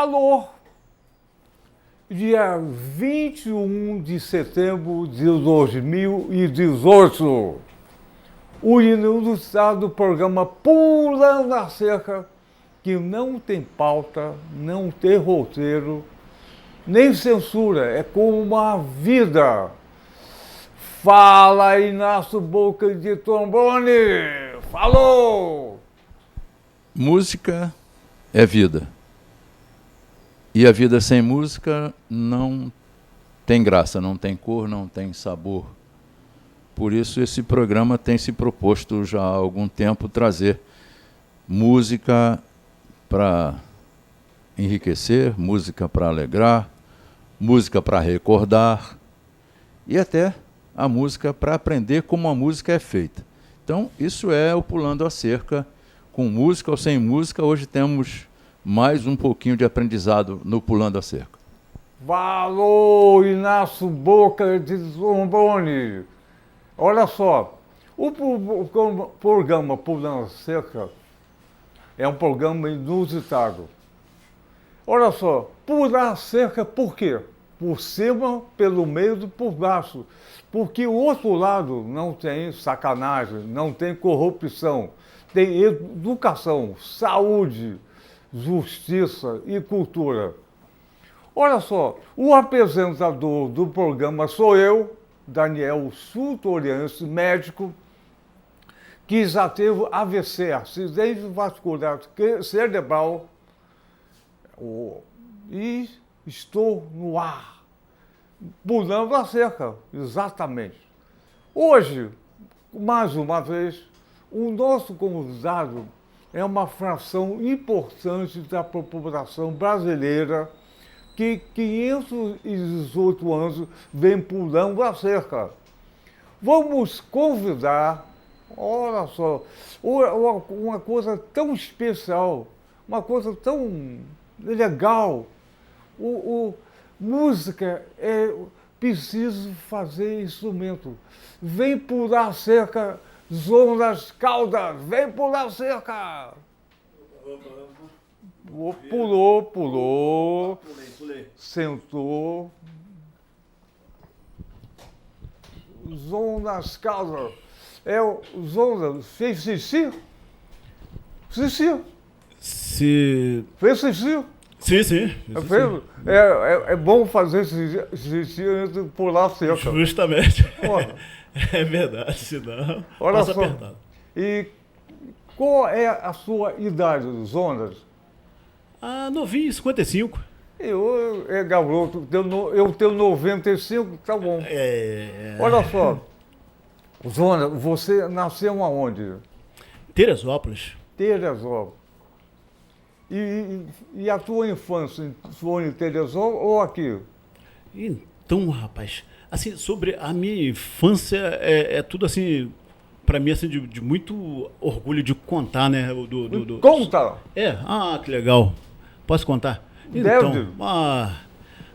Alô, dia 21 de setembro de 2018, o inusitado do programa Pulando a Cerca, que não tem pauta, não tem roteiro, nem censura, é como uma vida. Fala, Inácio Boca de Trombone, falou! Música é vida. E a vida sem música não tem graça, não tem cor, não tem sabor. Por isso esse programa tem se proposto já há algum tempo trazer música para enriquecer, música para alegrar, música para recordar e até a música para aprender como a música é feita. Então, isso é o Pulando a Cerca, com música ou sem música. Hoje temos mais um pouquinho de aprendizado no Pulando a Cerca. Falou, Inácio Boca de Trombone. Olha só, o programa Pulando a Cerca é um programa inusitado. Olha só, pular a cerca por quê? Por cima, pelo meio, por baixo. Porque o outro lado não tem sacanagem, não tem corrupção, tem educação, saúde, justiça e cultura. Olha só, o apresentador do programa sou eu, Daniel Sultoriense, médico, que já teve AVC, acidente vascular cerebral, e estou no ar, pulando a cerca, exatamente. Hoje, mais uma vez, o nosso convidado é uma fração importante da população brasileira que 518 anos vem pulando a cerca. Vamos convidar, olha só, uma coisa tão especial, uma coisa tão legal. Música é preciso fazer instrumento. Vem pular a cerca, Zonas Caldas, vem pular a cerca. Pulou. Pulei. Sentou. Zonas Caldas. É o Zonas, fez xixi? Xixi. Fez xixi? Sim. É bom fazer xixi antes de pular a cerca. Justamente. Olha. É verdade, senão Olha passa só. apertado. E qual é a sua idade, Zonas? Novinho, 55. Eu garoto, eu tenho 95, tá bom. Olha só, Zonas, você nasceu aonde? Teresópolis. Teresópolis. E a tua infância foi em Teresópolis ou aqui? Então, rapaz, assim, sobre a minha infância, é tudo assim, para mim, assim, de muito orgulho de contar, né? Conta! Que legal. Posso contar? Deve.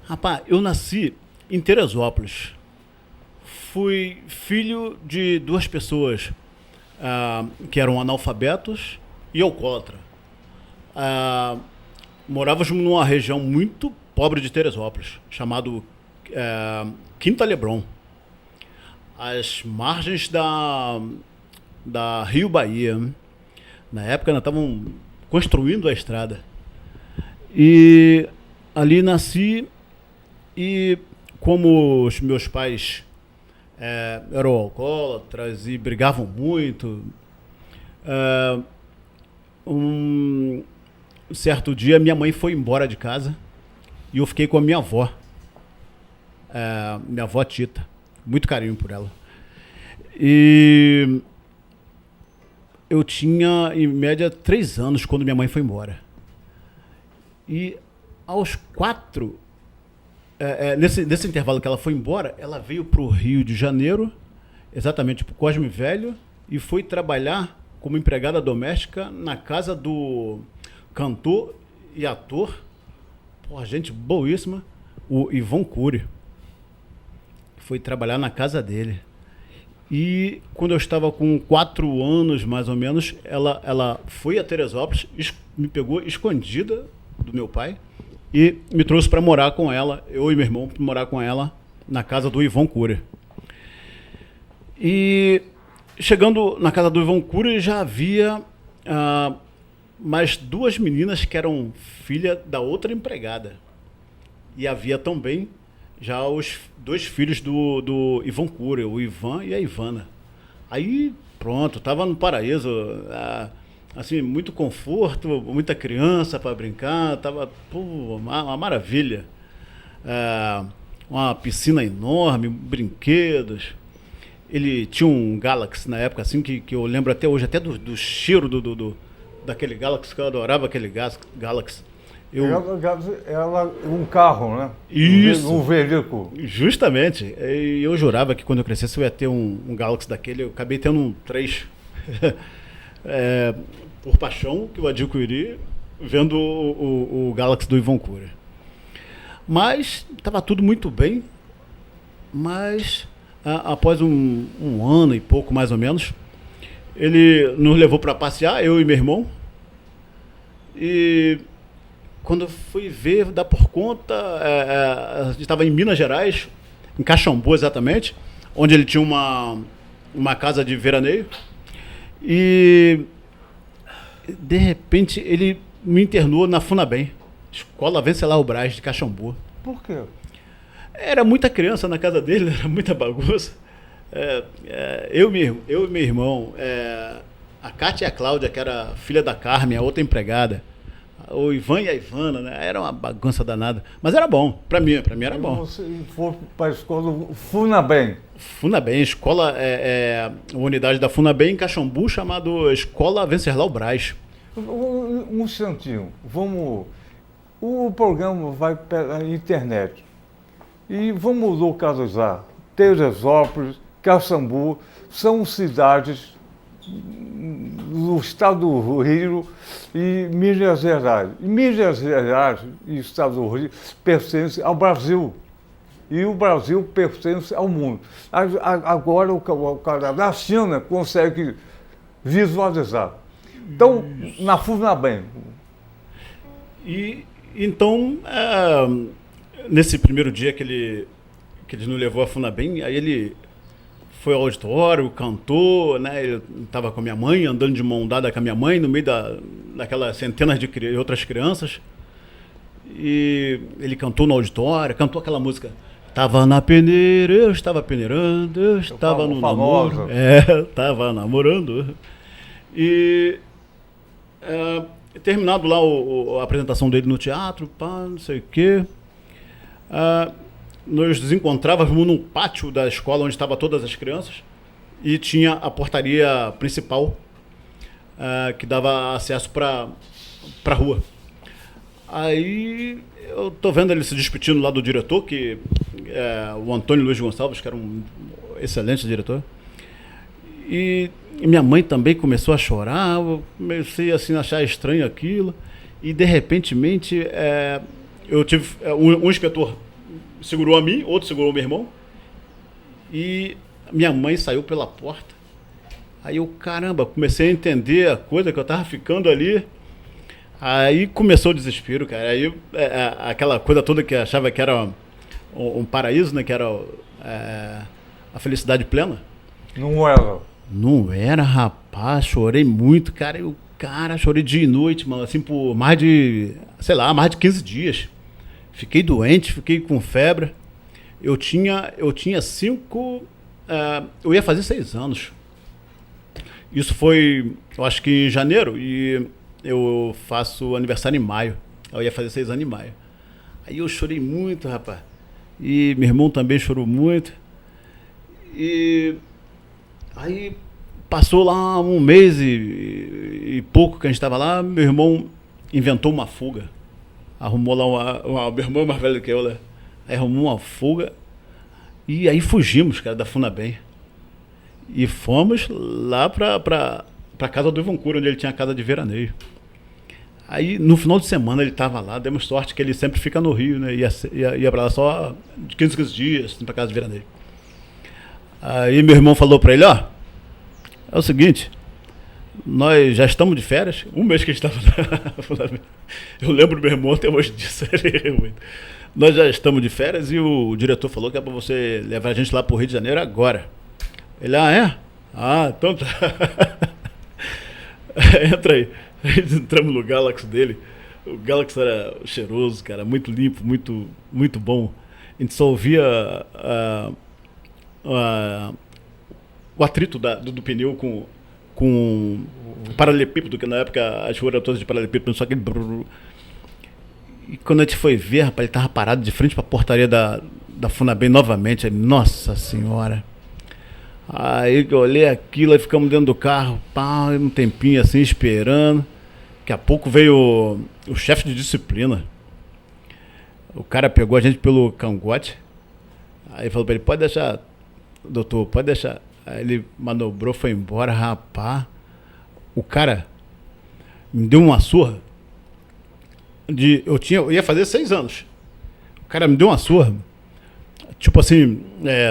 Rapaz, eu nasci em Teresópolis. Fui filho de duas pessoas que eram analfabetos e alcoólatras. Morávamos numa região muito pobre de Teresópolis, chamado Quinta Leblon, às margens da Rio Bahia. Na época, nós estavam construindo a estrada. E ali nasci, e como os meus pais eram alcoólatras e brigavam muito, um certo dia minha mãe foi embora de casa e eu fiquei com a minha avó Tita, muito carinho por ela. E eu tinha em média 3 anos quando minha mãe foi embora. E aos 4, nesse intervalo que ela foi embora, ela veio para o Rio de Janeiro, exatamente para o Cosme Velho, e foi trabalhar como empregada doméstica na casa do cantor e ator, gente boíssima, o Ivon Cury. Foi trabalhar na casa dele. E quando eu estava com 4 anos, mais ou menos, ela foi a Teresópolis, me pegou escondida do meu pai e me trouxe para morar com ela, eu e meu irmão, para morar com ela na casa do Ivon Cury. E chegando na casa do Ivon Cury, já havia mais 2 meninas que eram filha da outra empregada. E havia também já os 2 filhos do Ivon Cury, o Ivan e a Ivana. Aí, pronto, estava no paraíso, assim, muito conforto, muita criança para brincar, estava uma maravilha. Uma piscina enorme, brinquedos. Ele tinha um Galaxy na época, assim, que eu lembro até hoje, até do cheiro daquele Galaxy, que eu adorava aquele Galaxy. Ela um carro, né? Isso. Um veículo. Justamente. E eu jurava que quando eu crescesse eu ia ter um Galaxy daquele. Eu acabei tendo um 3. Por paixão que eu adquiri vendo o Galaxy do Ivon Cury. Mas estava tudo muito bem. Mas após um ano e pouco, mais ou menos, ele nos levou para passear, eu e meu irmão. E quando eu fui ver, dar por conta, a gente estava em Minas Gerais, em Caxambu exatamente, onde ele tinha uma casa de veraneio. E de repente ele me internou na Funabem, Escola Venceslau Braz de Caxambu. Por quê? Era muita criança na casa dele, era muita bagunça. Eu e meu irmão, a Cátia e a Cláudia, que era filha da Carmen, a outra empregada, o Ivan e a Ivana, né? Era uma bagunça danada. Mas era bom, pra mim era bom. Você foi para a escola Funabem. Funabem, escola, uma unidade da Funabem em Caxambu, chamado Escola Venceslau Braz. Um instantinho, o programa vai pela internet e vamos localizar Teresópolis, Caxambu, são cidades do estado do Rio e Minas Gerais. Minas Gerais e o estado do Rio pertencem ao Brasil. E o Brasil pertence ao mundo. Agora o cara da China consegue visualizar. Então, na Funabem. E então, nesse primeiro dia que ele nos levou a Funabem, aí ele foi ao auditório, cantou, né? Ele estava com a minha mãe, andando de mão dada com a minha mãe, no meio daquelas centenas de outras crianças. E ele cantou no auditório, cantou aquela música. Tava na peneira, eu estava peneirando, eu estava no namoro. Tava namorando. E terminado lá a apresentação dele no teatro, não sei o quê. Nós nos encontrávamos num pátio da escola onde estavam todas as crianças e tinha a portaria principal que dava acesso para a rua. Aí eu tô vendo ele se despedindo lá do diretor, que é o Antônio Luiz Gonçalves, que era um excelente diretor. E minha mãe também começou a chorar, eu comecei assim, a achar estranho aquilo. E de repentemente eu tive um inspetor segurou a mim, outro segurou o meu irmão. E minha mãe saiu pela porta. Aí eu, caramba, comecei a entender a coisa que eu tava ficando ali. Aí começou o desespero, cara. Aí aquela coisa toda que eu achava que era um paraíso, né? Que era a felicidade plena. Não era. Não era, rapaz. Chorei muito, cara. Chorei dia e noite, mano. Assim, por mais de 15 dias. Fiquei doente, fiquei com febre. Eu tinha 5... eu ia fazer 6 anos. Isso foi, eu acho que em janeiro. E eu faço aniversário em maio. Eu ia fazer 6 anos em maio. Aí eu chorei muito, rapaz. E meu irmão também chorou muito. E aí passou lá um mês e pouco que a gente estava lá. Meu irmão inventou uma fuga. Arrumou lá meu irmão mais velho que eu, né? Aí arrumou uma fuga. E aí fugimos, cara, da Funabem. E fomos lá pra casa do Ivon Cury, onde ele tinha a casa de veraneio. Aí, no final de semana, ele estava lá. Demos sorte que ele sempre fica no Rio, né? Ia pra lá só de 15 dias, pra casa de veraneio. Aí meu irmão falou pra ele, é o seguinte, nós já estamos de férias. Um mês que a gente estava. Eu lembro do meu irmão até hoje disso. Nós já estamos de férias e o diretor falou que é para você levar a gente lá para o Rio de Janeiro agora. Ele, é? Então tá. Entra aí. Entramos no Galaxy dele. O Galaxy era cheiroso, cara, muito limpo, muito, muito bom. A gente só ouvia o atrito do pneu com o paralelepípedo, que na época as ruas eram todas de paralelepípedo, só que... E quando a gente foi ver, rapaz, ele tava parado de frente para a portaria da Funabem novamente. Aí, nossa senhora. Aí eu olhei aquilo, aí ficamos dentro do carro, pá, um tempinho assim, esperando. Daqui a pouco veio o chefe de disciplina. O cara pegou a gente pelo cangote. Aí falou para ele, pode deixar, doutor, pode deixar. Aí ele manobrou, foi embora, rapaz. O cara me deu uma surra. Eu ia fazer 6 anos. O cara me deu uma surra. Tipo assim,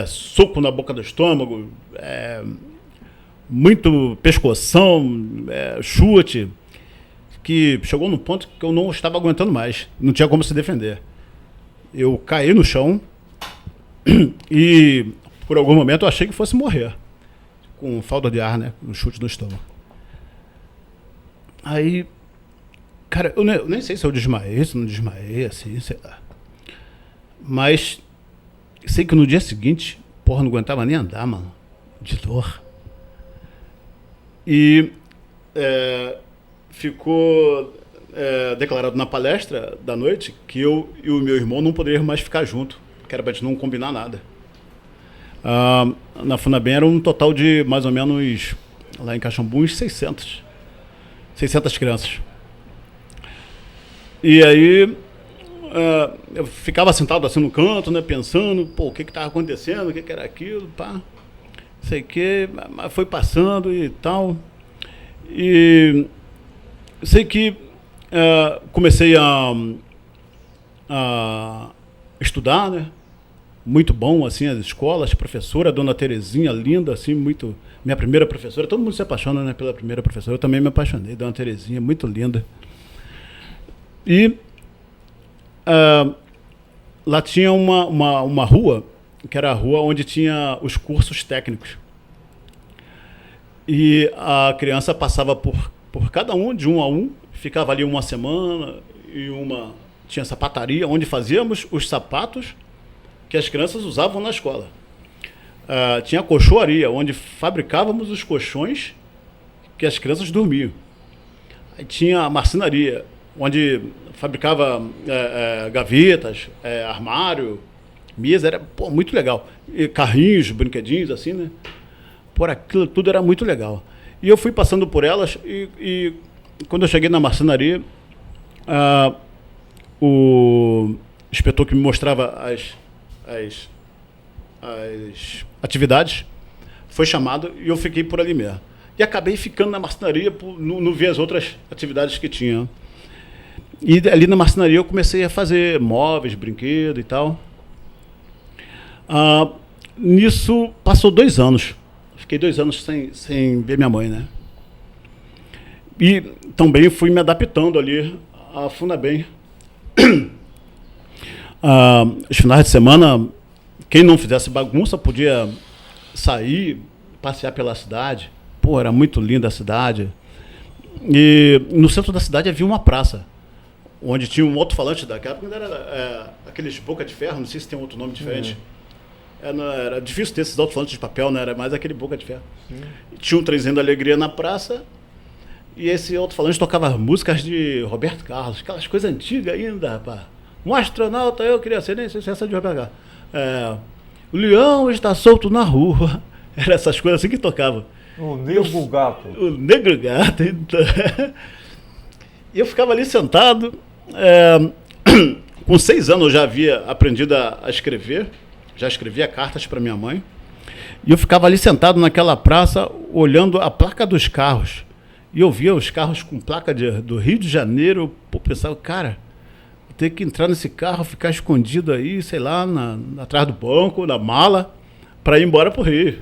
soco na boca do estômago, muito pescoção, chute, que chegou num ponto que eu não estava aguentando mais. Não tinha como se defender. Eu caí no chão e por algum momento eu achei que fosse morrer. Com falta de ar, né? Um chute no estômago. Aí... Cara, eu nem sei se eu desmaiei, se não desmaiei, assim, sei lá. Mas sei que no dia seguinte, porra, não aguentava nem andar, mano. De dor. E ficou declarado na palestra da noite que eu e o meu irmão não poderíamos mais ficar juntos, que era pra gente não combinar nada. Na Funabem era um total de mais ou menos, lá em Caxambu, uns 600 crianças. E aí eu ficava sentado assim no canto, né, pensando, pô, o que estava acontecendo, o que era aquilo, pá, sei que, mas foi passando e tal. E sei que comecei a estudar, né, muito bom, assim, as escolas, professora, a dona Terezinha, linda, assim, muito, minha primeira professora, todo mundo se apaixona, né, pela primeira professora, eu também me apaixonei, dona Terezinha, muito linda. E lá tinha uma rua, que era a rua onde tinha os cursos técnicos. E a criança passava por cada um, de um a um, ficava ali uma semana, e tinha sapataria, onde fazíamos os sapatos que as crianças usavam na escola. Tinha a colchoaria, onde fabricávamos os colchões que as crianças dormiam. Aí tinha a marcenaria, onde fabricava gavetas, armário, mesa, era muito legal. E carrinhos, brinquedinhos, assim, né? Por aquilo tudo era muito legal. E eu fui passando por elas e quando eu cheguei na marcenaria, o inspetor que me mostrava as atividades foi chamado e eu fiquei por ali mesmo. E acabei ficando na marcenaria, não vi as outras atividades que tinha. E ali na marcenaria eu comecei a fazer móveis, brinquedos e tal. Nisso passou 2 anos. Fiquei 2 anos sem ver minha mãe, né? E também fui me adaptando ali à Funabem. Os finais de semana, quem não fizesse bagunça podia sair, passear pela cidade. Pô, era muito linda a cidade. E no centro da cidade havia uma praça, onde tinha um alto-falante daquela época, era aqueles boca de ferro, não sei se tem outro nome diferente. Era difícil ter esses alto-falantes de papel, né? Era mais aquele boca de ferro. Tinha um trenzinho da alegria na praça, e esse alto-falante tocava músicas de Roberto Carlos, aquelas coisas antigas ainda, rapaz. Um astronauta eu queria ser, nem sei se essa de Roberto Carlos. O leão está solto na rua. Era essas coisas assim que tocava. O Negro Gato. O Negro Gato. Então. E eu ficava ali sentado. Com 6 anos eu já havia aprendido a escrever. Já escrevia cartas para minha mãe. E eu ficava ali sentado naquela praça, olhando a placa dos carros. E eu via os carros com placa do Rio de Janeiro. Eu pensava, cara, vou ter que entrar nesse carro, ficar escondido aí, sei lá, atrás do banco, na mala, para ir embora pro Rio.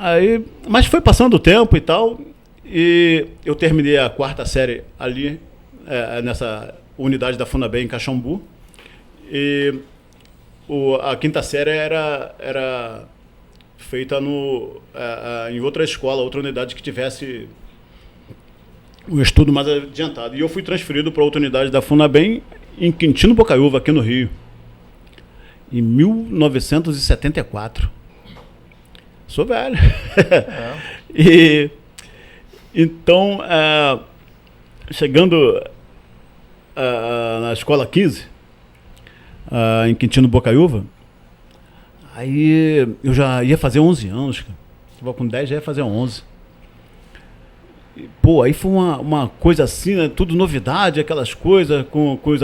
Aí, mas foi passando o tempo e tal, e eu terminei a 4ª série ali, nessa unidade da FUNABEM em Caxambu, e a 5ª série era feita em outra escola, outra unidade que tivesse um estudo mais adiantado. E eu fui transferido para outra unidade da FUNABEM em Quintino Bocaiúva, aqui no Rio, em 1974. Sou velho. E então, chegando na escola 15, em Quintino Bocaiúva, aí eu já ia fazer 11 anos, cara. Estava com 10, já ia fazer 11. E, pô, aí foi uma coisa assim, né? Tudo novidade, aquelas coisas com os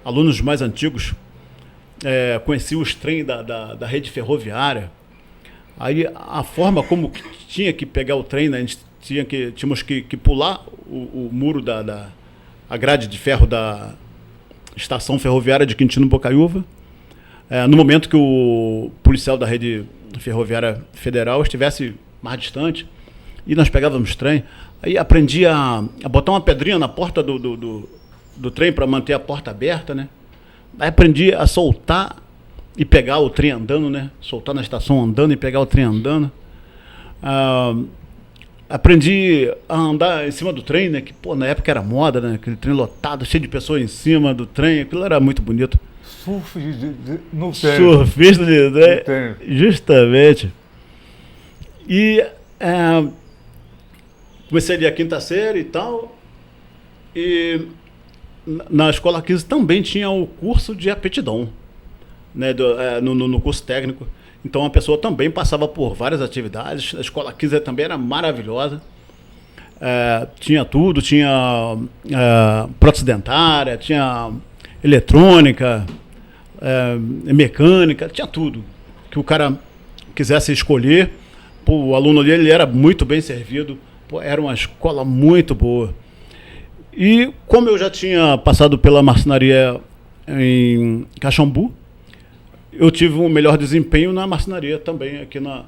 alunos mais antigos. Conheci os trens da rede ferroviária. Aí a forma como tinha que pegar o trem, né? A gente tínhamos que pular o muro a grade de ferro da estação ferroviária de Quintino Bocaiúva, no momento que o policial da rede ferroviária federal estivesse mais distante, e nós pegávamos trem. Aí aprendi a botar uma pedrinha na porta do trem para manter a porta aberta, né? Aí aprendi a soltar e pegar o trem andando, né? Soltar na estação andando e pegar o trem andando. Aprendi a andar em cima do trem, né? Que, pô, na época era moda, né? Aquele trem lotado, cheio de pessoas em cima do trem. Aquilo era muito bonito. Surf no trem. Surfista de trem. Justamente. E comecei ali a 5ª série e tal. E na escola 15 também tinha o curso de aptidão, né, no curso técnico. Então a pessoa também passava por várias atividades. A escola 15 também era maravilhosa. Tinha tudo, tinha prótese dentária, tinha eletrônica, mecânica, tinha tudo que o cara quisesse escolher. Pô, o aluno ali, ele era muito bem servido. Pô, era uma escola muito boa. E como eu já tinha passado pela marcenaria em Caxambu, eu tive um melhor desempenho na marcenaria também, aqui na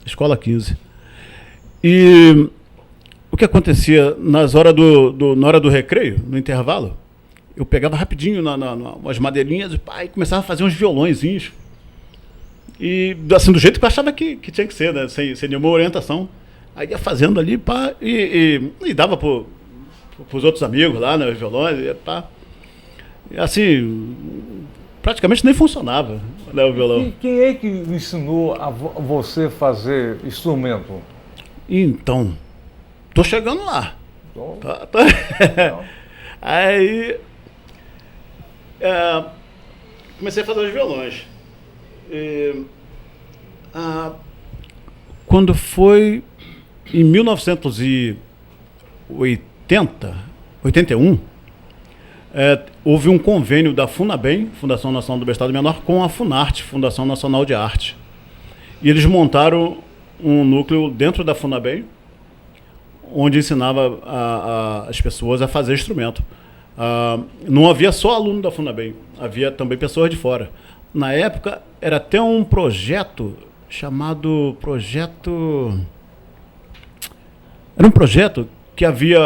Escola 15. E o que acontecia na hora do recreio, no intervalo, eu pegava rapidinho umas madeirinhas e começava a fazer uns violõezinhos. E assim, do jeito que eu achava que tinha que ser, né? Sem nenhuma orientação. Aí ia fazendo ali, e dava para os outros amigos lá, né, os violões, e assim, praticamente nem funcionava, né, o violão. E quem é que ensinou a você fazer instrumento? Então, tô chegando lá. Então, Aí, comecei a fazer os violões. Quando foi em 1981, houve um convênio da FUNABEM, Fundação Nacional do Bem-Estar do Menor, com a FUNARTE, Fundação Nacional de Arte. E eles montaram um núcleo dentro da FUNABEM, onde ensinava as pessoas a fazer instrumento. Não havia só aluno da FUNABEM, havia também pessoas de fora. Na época, era até um projeto chamado Era um projeto que havia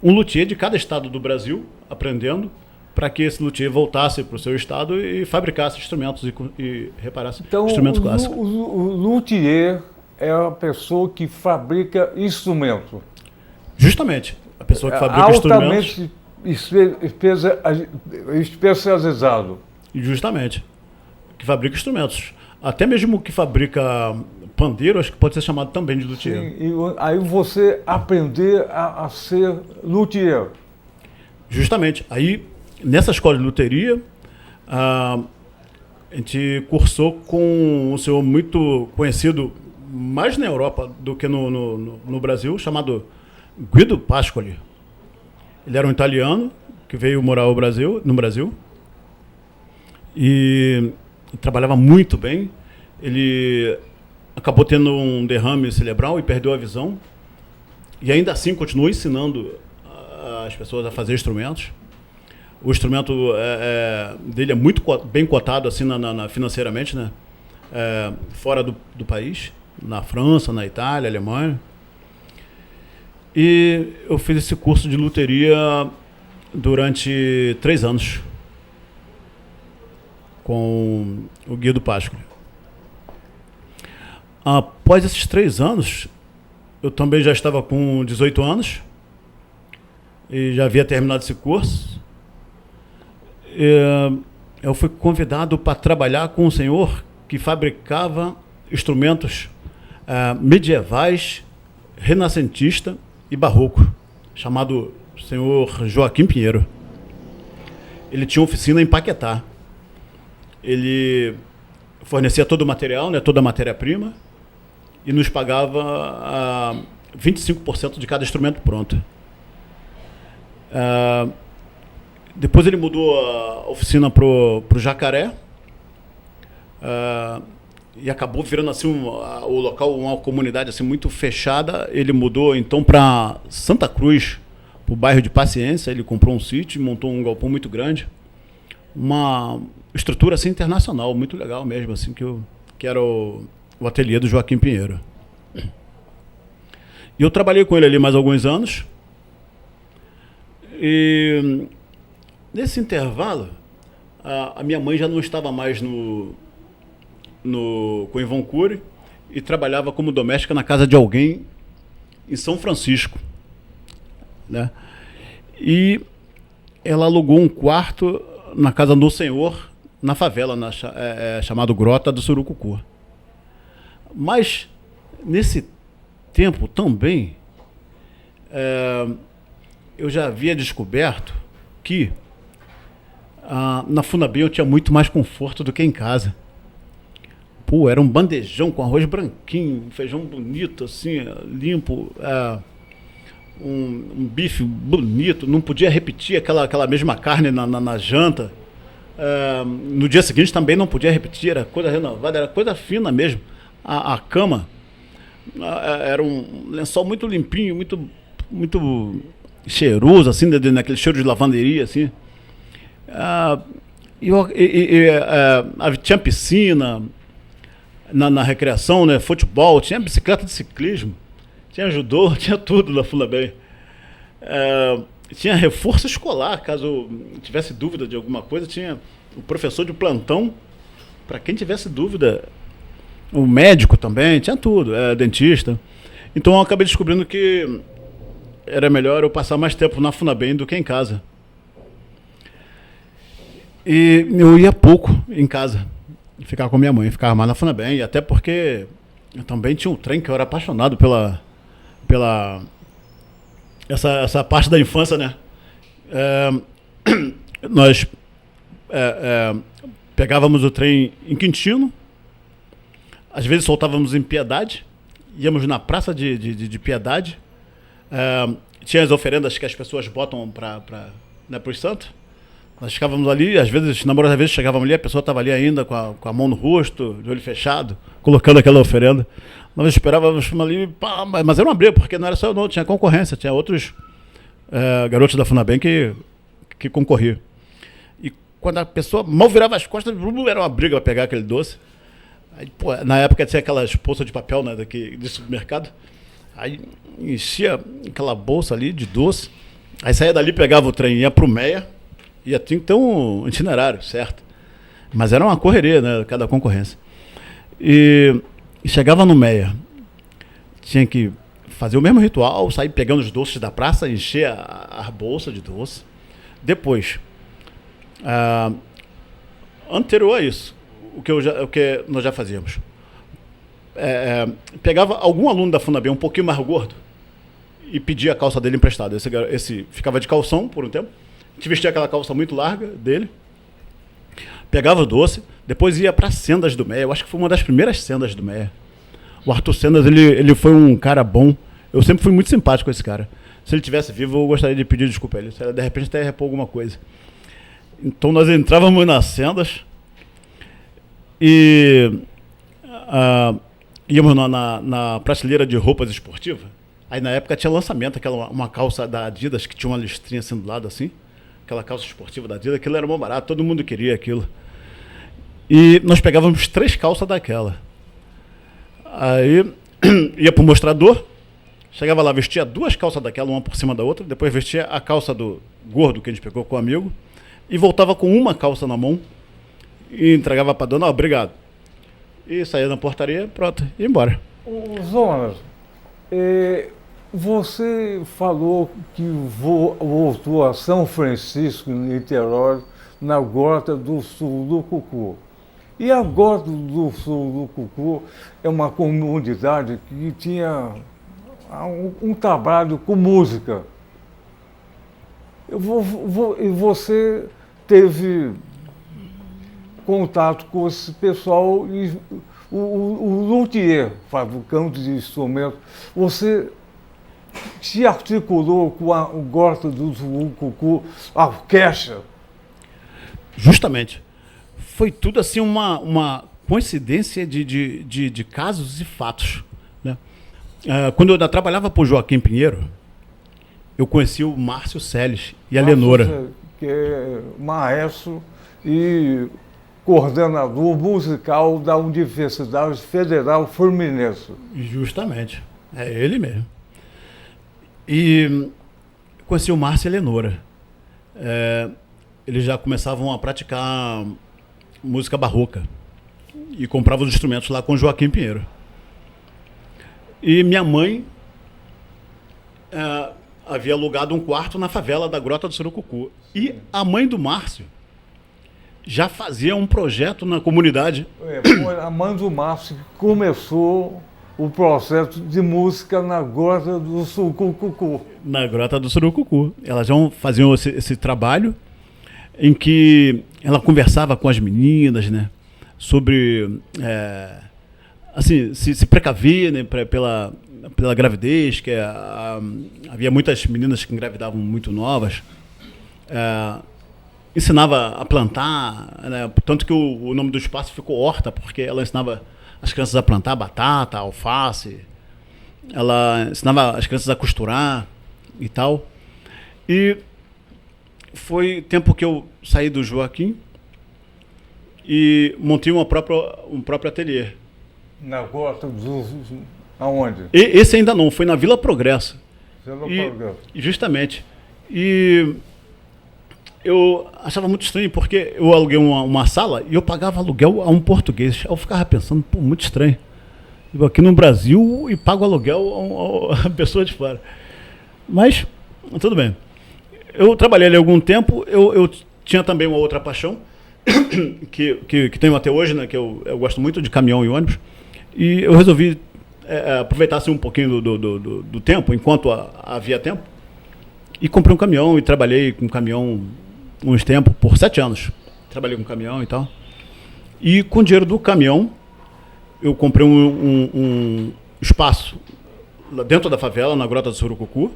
um luthier de cada estado do Brasil aprendendo, para que esse luthier voltasse para o seu estado e fabricasse instrumentos e reparasse instrumentos clássicos. O luthier é a pessoa que fabrica instrumento. Justamente, a pessoa que fabrica instrumentos. Altamente especializado. Justamente, que fabrica instrumentos. Até mesmo que fabrica pandeiro, acho que pode ser chamado também de luthier. Sim, e aí você aprender a ser luthier. Justamente. Aí, nessa escola de luteria, a gente cursou com um senhor muito conhecido, mais na Europa do que no Brasil, chamado Guido Pascoli. Ele era um italiano que veio morar no Brasil, e trabalhava muito bem. Ele acabou tendo um derrame cerebral e perdeu a visão, e ainda assim continuou ensinando as pessoas a fazer instrumentos. O instrumento dele é muito bem cotado assim financeiramente, né? fora do país, na França, na Itália, Alemanha. E eu fiz esse curso de luteria durante 3 anos com o Guido Pascoli. Após esses 3 anos, eu também já estava com 18 anos e já havia terminado esse curso. Eu fui convidado para trabalhar com um senhor que fabricava instrumentos medievais, renascentista e barroco, chamado senhor Joaquim Pinheiro. Ele tinha oficina em Paquetá. Ele fornecia todo o material, né, toda a matéria-prima, e nos pagava 25% de cada instrumento pronto. Depois ele mudou a oficina pro Jacaré, e acabou virando assim o local uma comunidade assim muito fechada. Ele mudou então para Santa Cruz, pro bairro de Paciência. Ele comprou um sítio, montou um galpão muito grande, uma estrutura assim internacional, muito legal mesmo, assim, que era o ateliê do Joaquim Pinheiro. E eu trabalhei com ele ali mais alguns anos. E nesse intervalo, a minha mãe já não estava mais com o Ivon Cury e trabalhava como doméstica na casa de alguém em São Francisco, né? E ela alugou um quarto na casa do senhor, na favela, chamado Grota do Surucucu. Mas, nesse tempo também, eu já havia descoberto que na Funabem eu tinha muito mais conforto do que em casa. Pô, era um bandejão com arroz branquinho, um feijão bonito, assim, limpo, um bife bonito, não podia repetir aquela mesma carne na janta. No dia seguinte também não podia repetir, era coisa renovada, era coisa fina mesmo. A cama era um lençol muito limpinho, muito cheiroso, assim, naquele cheiro de lavanderia, assim. Tinha piscina na recreação, né? Futebol, tinha bicicleta de ciclismo, tinha judô, tinha tudo na Funabem. Tinha reforço escolar, caso tivesse dúvida de alguma coisa, tinha o professor de plantão, para quem tivesse dúvida, o médico também, tinha tudo, dentista. Então eu acabei descobrindo que era melhor eu passar mais tempo na Funabem do que em casa. E eu ia pouco em casa, ficar com minha mãe, ficava mais na Funabem, e até porque eu também tinha um trem que eu era apaixonado pela essa parte da infância, né? Nós pegávamos o trem em Quintino, às vezes soltávamos em Piedade, íamos na praça de Piedade, tinha as oferendas que as pessoas botam para os santos. Nós ficávamos ali, às vezes, às vezes chegávamos ali, a pessoa estava ali ainda com a mão no rosto, de olho fechado, colocando aquela oferenda. Nós esperávamos ali, mas era uma briga, porque não era só eu não, tinha concorrência, tinha outros garotos da Funabem que concorriam. E quando a pessoa mal virava as costas, era uma briga para pegar aquele doce. Aí, na época tinha aquelas bolsas de papel, né, de supermercado. Aí enchia aquela bolsa ali de doce, aí saía dali, pegava o trem, ia pro Meia, tinha que ter um itinerário, certo? Mas era uma correria, né, cada concorrência. E chegava no Meia, tinha que fazer o mesmo ritual, sair pegando os doces da praça, encher a bolsa de doce. Depois, anterior a isso, o que nós já fazíamos, pegava algum aluno da Funabem um pouquinho mais gordo e pedia a calça dele emprestada. Esse ficava de calção por um tempo, a gente vestia aquela calça muito larga dele, pegava o doce, depois ia para Sendas do Meia. Eu acho que foi uma das primeiras Sendas do Meia. O Arthur Sendas, ele foi um cara bom. Eu sempre fui muito simpático com esse cara. Se ele tivesse vivo, eu gostaria de pedir desculpa a ele. Se ele, de repente, até repor alguma coisa. Então, nós entrávamos nas Sendas e íamos na prateleira de roupas esportivas. Aí, na época, tinha lançamento, uma calça da Adidas que tinha uma listrinha assim do lado, assim. Aquela calça esportiva da Adidas, aquilo era bom barato, todo mundo queria aquilo. E nós pegávamos 3 calças daquela. Aí ia pro mostrador, chegava lá, vestia 2 calças daquela, uma por cima da outra, depois vestia a calça do gordo que a gente pegou com o amigo e voltava com uma calça na mão e entregava pra dona, obrigado. E saía na portaria, pronto, ia embora. Ô, Jonas, você falou que voltou a São Francisco, em Niterói, na Grota do Surucucu. E a Grota do Surucucu é uma comunidade que tinha um trabalho com música. E você teve contato com esse pessoal e o luthier, fabricante de instrumentos, você se articulou com a Grota do Surucucu, a orquestra. Justamente. Foi tudo assim uma coincidência de casos e fatos, né? Quando eu ainda trabalhava para o Joaquim Pinheiro, eu conheci o Márcio Seles e a Lenora. Que é maestro e coordenador musical da Universidade Federal Fluminense. Justamente. É ele mesmo. E conheci o Márcio e a Lenora. Eles já começavam a praticar música barroca e compravam os instrumentos lá com o Joaquim Pinheiro. E minha mãe havia alugado um quarto na favela da Grota do Surucucu. E a mãe do Márcio já fazia um projeto na comunidade. Foi a mãe do Márcio que começou o processo de música na Grota do Surucucu. Na Grota do Surucucu. Elas já faziam esse trabalho em que ela conversava com as meninas, né, sobre assim, se precaver, né, pela gravidez, que havia muitas meninas que engravidavam muito novas, ensinava a plantar, né, tanto que o nome do espaço ficou Horta, porque ela ensinava as crianças a plantar batata, alface, ela ensinava as crianças a costurar e tal. E foi tempo que eu saí do Joaquim e montei um próprio ateliê. Na Grota do... Aonde? Esse ainda não, foi na Vila Progresso. Progresso. Justamente. E eu achava muito estranho porque eu aluguei uma sala e eu pagava aluguel a um português. Eu ficava pensando, pô, muito estranho. Eu aqui no Brasil e pago aluguel a pessoa de fora. Mas, tudo bem. Eu trabalhei ali algum tempo, eu tinha também uma outra paixão, que tenho até hoje, né, que eu gosto muito de caminhão e ônibus, e eu resolvi aproveitar assim, um pouquinho do tempo, enquanto havia tempo, e comprei um caminhão e trabalhei com caminhão uns tempos, por 7 anos. Trabalhei com caminhão e tal. E com o dinheiro do caminhão, eu comprei um espaço lá dentro da favela, na Grota do Surucucu,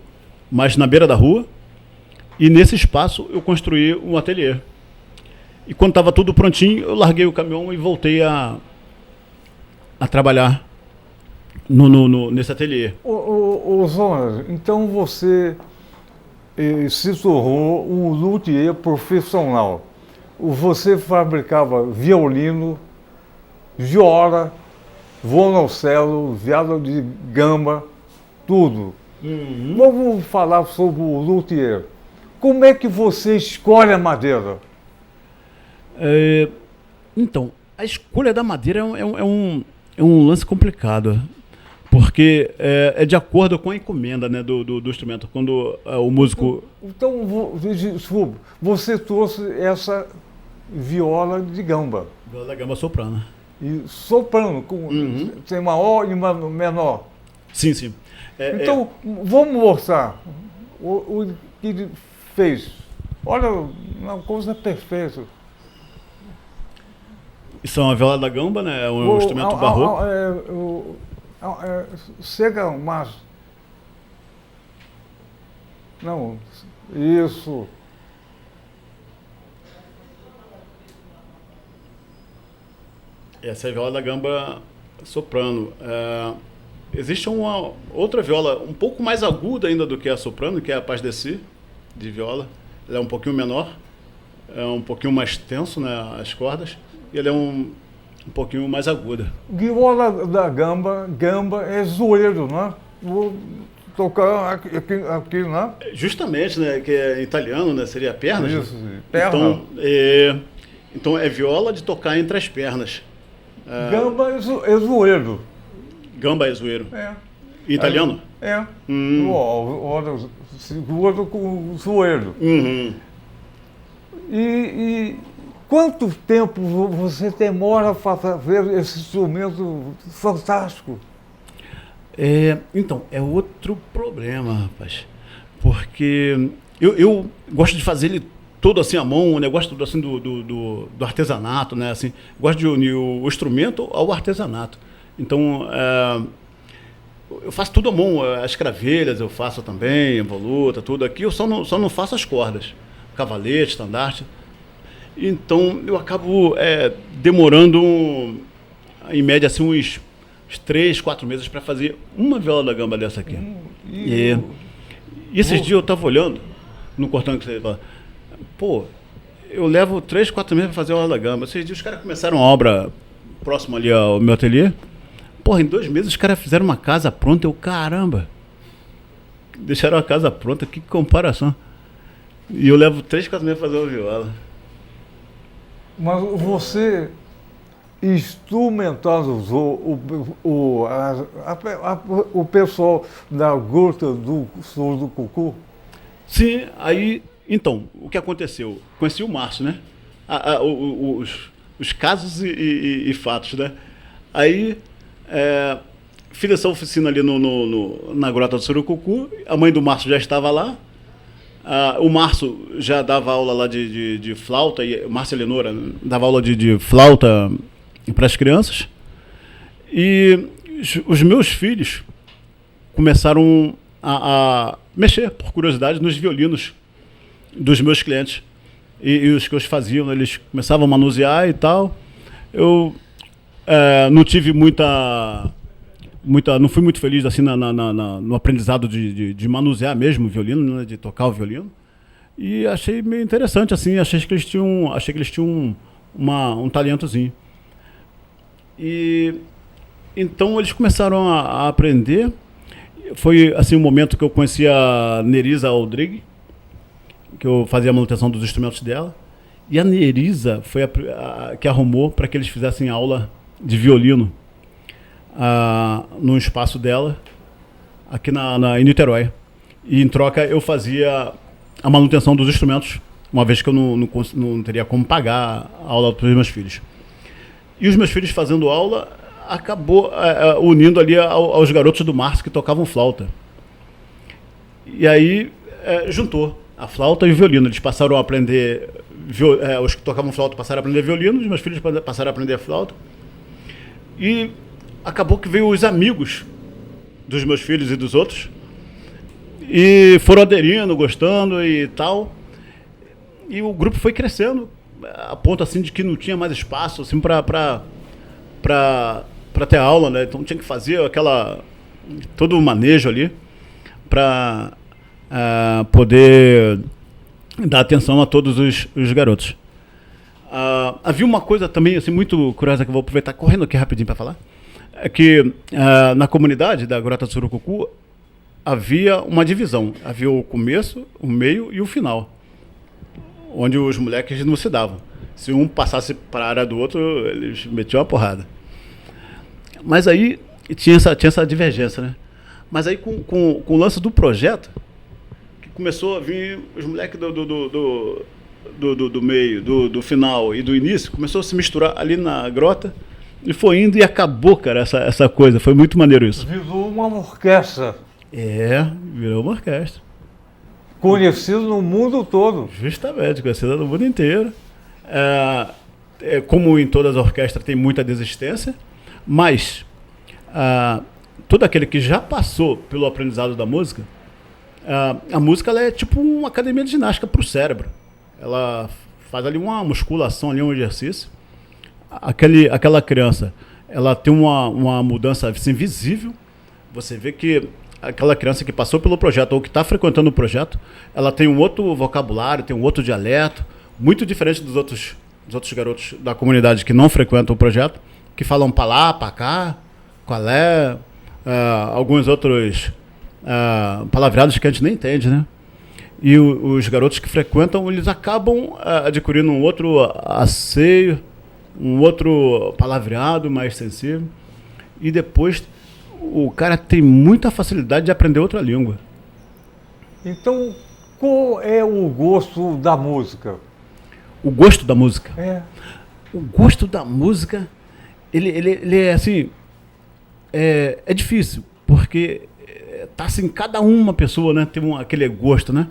mas na beira da rua. E nesse espaço eu construí um ateliê. E quando estava tudo prontinho, eu larguei o caminhão e voltei a trabalhar nesse ateliê. Ô Jonas, então você se tornou um luthier profissional. Você fabricava violino, viola, violoncelo, viola de gamba, tudo. Uhum. Vamos falar sobre o luthier. Como é que você escolhe a madeira? Então, a escolha da madeira é um lance complicado, porque é de acordo com a encomenda, né, do instrumento. Quando o músico... Então, desculpa, você trouxe essa viola de gamba. Viola da gamba soprano. E soprano, tem maior e menor. Sim, sim. Então, vamos mostrar o que ele fez. Olha, uma coisa perfeita. Isso é uma viola da gamba, né? É um instrumento barroco. Chega mais. Não, isso. Essa é a viola da gamba soprano. Existe uma outra viola um pouco mais aguda ainda do que a soprano, que é a Paz de Si, de viola. Ela é um pouquinho menor, é um pouquinho mais tenso, né, as cordas. e ela é um pouquinho mais aguda. Viola da gamba é zoeiro, né? Vou tocar aqui, né? Justamente, né? Que é italiano, né? Seria pernas. Isso, né? perna. Então é viola de tocar entre as pernas. Gamba é zoeiro. Gamba é zoeiro. É. Em italiano? É. Olha, segura com o zoeiro. Uhum. E quanto tempo você demora para fazer esse instrumento fantástico? Então, é outro problema, rapaz. Porque eu gosto de fazer ele todo assim à mão, né? Gosto assim do artesanato, né? Assim, gosto de unir o instrumento ao artesanato. Então, eu faço tudo à mão, as cravelhas eu faço também, a voluta, tudo aqui. Eu só não faço as cordas, cavalete, estandarte. Então, eu acabo demorando, em média, assim, uns 3, 4 meses para fazer uma viola da gamba dessa aqui. E esses dias eu estava olhando, no cortão que você fala, pô, eu levo 3, 4 meses para fazer a viola da gamba. Esses dias os caras começaram a obra próximo ali ao meu ateliê. Porra, em 2 meses os caras fizeram uma casa pronta. Eu, caramba, deixaram a casa pronta, que comparação. E eu levo 3, 4 meses para fazer uma viola. Mas você instrumentalizou o pessoal da Gruta do Sul do Cucu? Sim, aí, então, o que aconteceu? Conheci o Márcio, né? Os casos e fatos, né? Aí, fiz essa oficina ali na Grota do Surucucu, a mãe do Márcio já estava lá, o Márcio já dava aula lá de flauta, e Márcia Eleonora dava aula de flauta para as crianças, e os meus filhos começaram a mexer, por curiosidade, nos violinos dos meus clientes, e os que eu faziam, eles começavam a manusear e tal. Eu não tive não fui muito feliz assim no aprendizado de manusear mesmo o violino, né, de tocar o violino, e achei meio interessante assim, achei que eles tinham um talentozinho. E então eles começaram a aprender. Foi assim um momento que eu conheci a Nerisa Aldrigue, que eu fazia a manutenção dos instrumentos dela, e a Nerisa foi a que arrumou para que eles fizessem aula de violino no espaço dela aqui em Niterói. E em troca eu fazia a manutenção dos instrumentos, uma vez que eu não teria como pagar a aula para os meus filhos. E os meus filhos fazendo aula acabou unindo ali aos garotos do Márcio que tocavam flauta. E aí juntou a flauta e o violino. Eles passaram a aprender, os que tocavam flauta passaram a aprender violino, os meus filhos passaram a aprender flauta. E acabou que veio os amigos dos meus filhos e dos outros, e foram aderindo, gostando e tal. E o grupo foi crescendo, a ponto assim de que não tinha mais espaço assim, para ter aula, né? Então tinha que fazer todo o manejo ali para poder dar atenção a todos os garotos. Havia uma coisa também assim, muito curiosa que eu vou aproveitar correndo aqui rapidinho para falar. É que na comunidade da Grota do Surucucu havia uma divisão. Havia o começo, o meio e o final, onde os moleques não se davam. Se um passasse para a área do outro, eles metiam a porrada. Mas aí tinha essa divergência, né? Mas aí com o lance do projeto, que começou a vir os moleques do meio, do final e do início, começou a se misturar ali na grota, e foi indo e acabou, cara, essa coisa. Foi muito maneiro isso. Virou uma orquestra. Virou uma orquestra. Conhecido no mundo todo. Justamente, conhecida no mundo inteiro. Como em todas as orquestras tem muita desistência, mas todo aquele que já passou pelo aprendizado da música, a música ela é tipo uma academia de ginástica para o cérebro. Ela faz ali uma musculação, ali um exercício. Aquela criança, ela tem uma mudança assim, visível. Você vê que aquela criança que passou pelo projeto ou que está frequentando o projeto, ela tem um outro vocabulário, tem um outro dialeto, muito diferente dos outros os outros garotos da comunidade que não frequentam o projeto, que falam pra lá, pra cá, qual é, alguns outros palavreados que a gente nem entende, né? E os garotos que frequentam, eles acabam adquirindo um outro asseio, um outro palavreado mais sensível, e depois o cara tem muita facilidade de aprender outra língua. Então, qual é o gosto da música? O gosto da música. É. O gosto da música, ele é assim, é difícil, porque tá assim, cada uma pessoa, né, tem aquele gosto, né?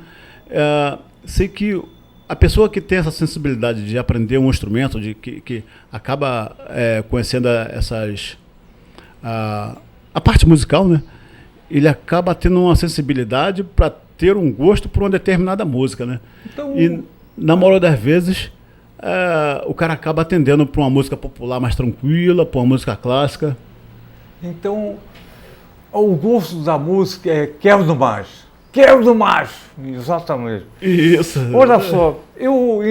Sei que a pessoa que tem essa sensibilidade de aprender um instrumento, que acaba conhecendo a parte musical, né? Ele acaba tendo uma sensibilidade para ter um gosto por uma determinada música, né? Então, E na maioria das vezes o cara acaba atendendo para uma música popular mais tranquila, para uma música clássica. então, o gosto da música é quero mais. Quero mais! Exatamente. Isso. Olha só, eu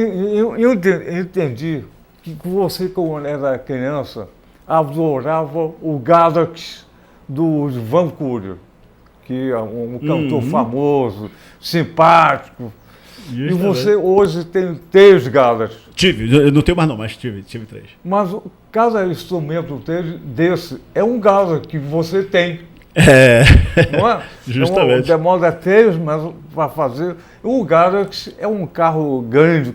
entendi que você, quando era criança, adorava o Galaxy do Van Cúrio, que é um cantor famoso, simpático. E você hoje tem 3 Galaxy. Tive, eu não tenho mais não, mas tive 3. Mas cada instrumento desse é um Galaxy que você tem. Não é? Justamente. Então, demora 3 meses para fazer. O Galaxy é um carro grande,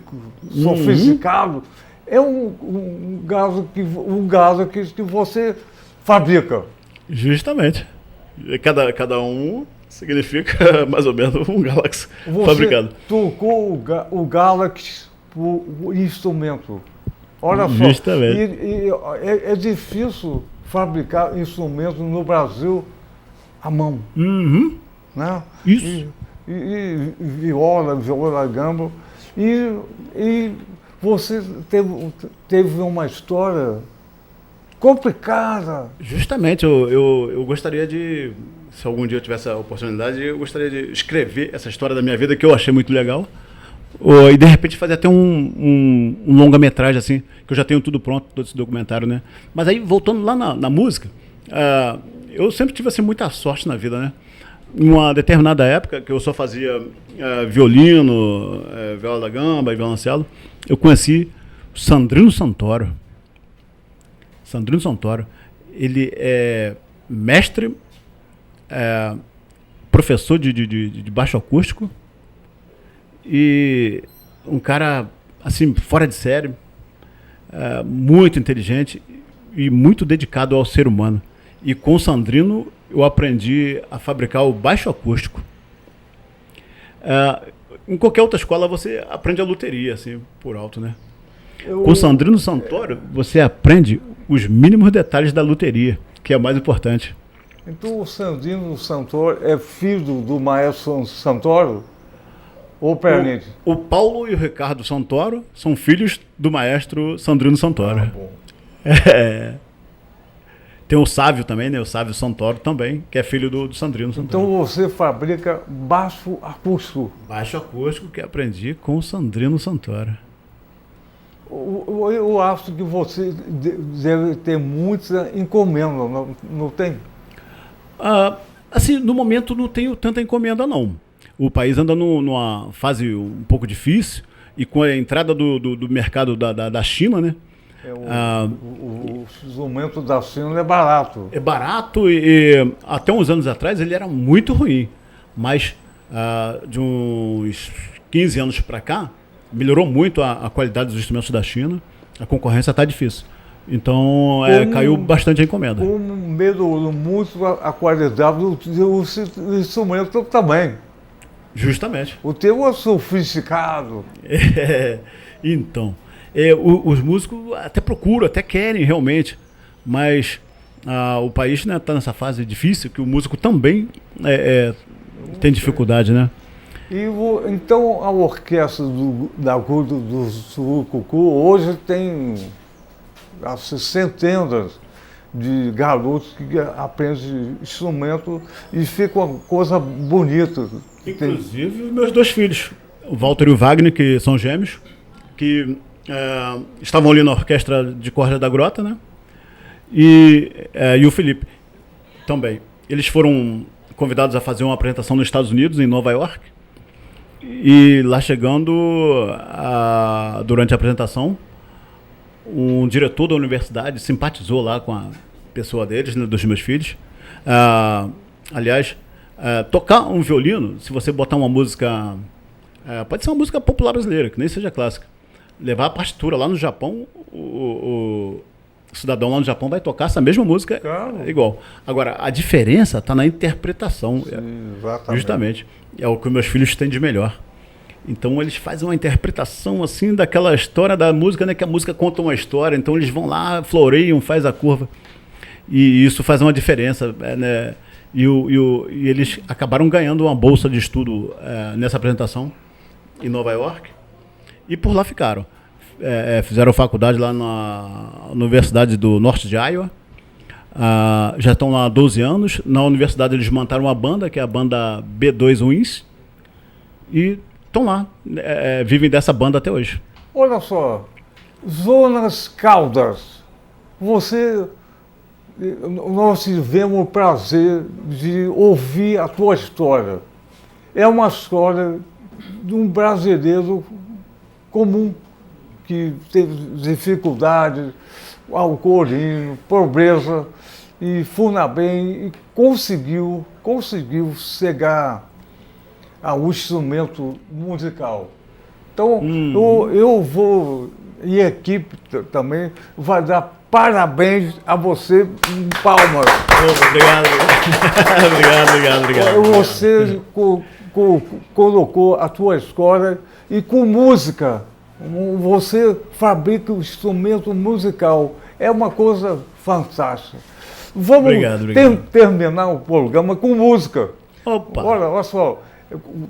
sofisticado. É um Galaxy que você fabrica. Justamente. Cada um significa mais ou menos um Galaxy Você fabricado. tocou o Galaxy por instrumento. Olha só. Justamente. É difícil fabricar instrumentos no Brasil à mão. Uhum. Né? Isso. E viola, gamba. E você teve uma história complicada. Justamente, eu gostaria de, se algum dia eu tivesse a oportunidade, eu gostaria de escrever essa história da minha vida, que eu achei muito legal, e de repente fazer até um longa-metragem, assim, que eu já tenho tudo pronto, todo esse documentário, né? Mas aí, voltando lá na música, eu sempre tive, assim, muita sorte na vida, né? Em uma determinada época, que eu só fazia violino, viola da gamba e violoncelo, eu conheci o Sandrino Santoro. Sandrino Santoro, ele é mestre, professor de baixo acústico e um cara, assim, fora de série, muito inteligente e muito dedicado ao ser humano. E com o Sandrino eu aprendi a fabricar o baixo acústico. Em qualquer outra escola você aprende a luteria, assim, por alto, né? Com o Sandrino Santoro, você aprende os mínimos detalhes da luteria, que é mais importante. Então o Sandrino Santoro é filho do maestro Santoro? Ou Pernite? O Paulo e o Ricardo Santoro são filhos do maestro Sandrino Santoro. Bom. Tem o Sávio também, né? O Sávio Santoro também, que é filho do Sandrino Santoro. Então você fabrica baixo acústico. Baixo acústico que aprendi com o Sandrino Santoro. Eu acho que você deve ter muita encomenda, não tem? Assim, no momento não tenho tanta encomenda, não. O país anda numa fase um pouco difícil e com a entrada do mercado da China, né? O instrumento da China é barato. É barato e até uns anos atrás ele era muito ruim. Mas de uns 15 anos para cá, melhorou muito a qualidade dos instrumentos da China. A concorrência está difícil. Então caiu bastante a encomenda. Como melhorou muito a qualidade do instrumento também. Justamente. O teu é sofisticado. Então, os músicos até procuram, até querem realmente, mas o país, né, está nessa fase difícil que o músico também tem dificuldade, né? Então a orquestra da Agudo do Surucucu hoje tem centenas de garotos que aprendem instrumento e fica uma coisa bonita. Inclusive os meus 2 filhos, o Walter e o Wagner, que são gêmeos, que estavam ali na orquestra de corda da Grota, né? E o Felipe também. Eles foram convidados a fazer uma apresentação nos Estados Unidos, em Nova York. E lá chegando, durante a apresentação, um diretor da universidade simpatizou lá com a pessoa deles, né, dos meus filhos. Aliás, tocar um violino, se você botar uma música, pode ser uma música popular brasileira, que nem seja clássica, levar a partitura lá no Japão, o cidadão lá no Japão vai tocar essa mesma música, Claro. igual. Agora, a diferença está na interpretação. Sim, exatamente. Justamente. É o que meus filhos têm de melhor. Então eles fazem uma interpretação assim daquela história da música, né? Que a música conta uma história, então eles vão lá, floreiam, faz a curva. E isso faz uma diferença, né? E eles acabaram ganhando uma bolsa de estudo nessa apresentação em Nova York. E por lá ficaram. Fizeram faculdade lá na Universidade do Norte de Iowa. Já estão lá há 12 anos. Na universidade eles montaram uma banda, que é a banda B2 Wins. E estão lá. Vivem dessa banda até hoje. Olha só, Jonas Caldas, nós tivemos o prazer de ouvir a tua história. É uma história de um brasileiro comum, que teve dificuldades, alcoolismo, pobreza, e Funabem e conseguiu chegar ao instrumento musical. Então, eu vou, e a equipe também, vai dar parabéns a você, palmas. Obrigado. obrigado. Você colocou a tua história e com música, você fabrica um instrumento musical. É uma coisa fantástica. Vamos terminar o programa com música. Opa! Olha só,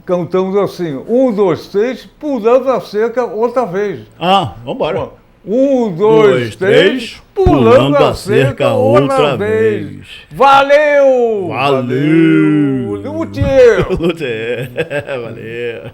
cantamos assim, 1, 2, 3, pulando a cerca outra vez. Vamos embora. 1, 2, 3, pulando a cerca outra vez. Valeu! Valeu! Luthier! Valeu!